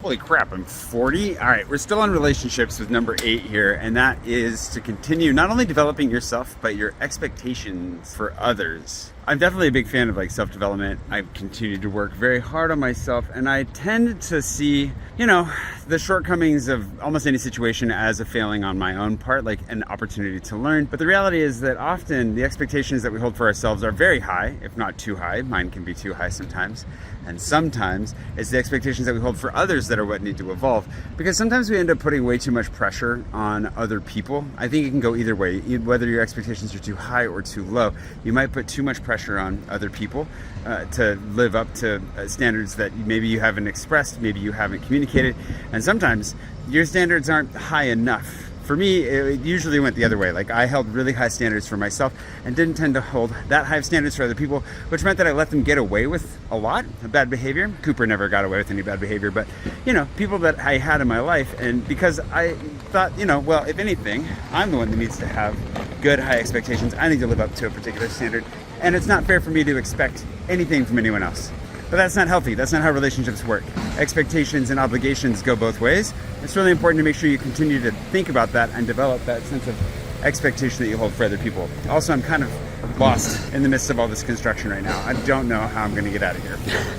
Holy crap, I'm 40. All right, we're still on relationships with number 8 here, and that is to continue not only developing yourself, but your expectations for others. I'm definitely a big fan of like self-development. I've continued to work very hard on myself, and I tend to see, the shortcomings of almost any situation as a failing on my own part, like an opportunity to learn. But the reality is that often the expectations that we hold for ourselves are very high, if not too high. Mine can be too high sometimes. And sometimes it's the expectations that we hold for others that are what need to evolve. Because sometimes we end up putting way too much pressure on other people. I think it can go either way. Whether your expectations are too high or too low, you might put too much pressure on other people to live up to standards that maybe you haven't expressed, maybe you haven't communicated. And sometimes your standards aren't high enough. For me, it usually went the other way. Like I held really high standards for myself and didn't tend to hold that high of standards for other people, which meant that I let them get away with a lot of bad behavior. Cooper never got away with any bad behavior, but people that I had in my life. And because I thought, well, if anything, I'm the one that needs to have good high expectations. I need to live up to a particular standard. And it's not fair for me to expect anything from anyone else. But that's not healthy. That's not how relationships work. Expectations and obligations go both ways. It's really important to make sure you continue to think about that and develop that sense of expectation that you hold for other people. Also, I'm kind of lost in the midst of all this construction right now. I don't know how I'm going to get out of here.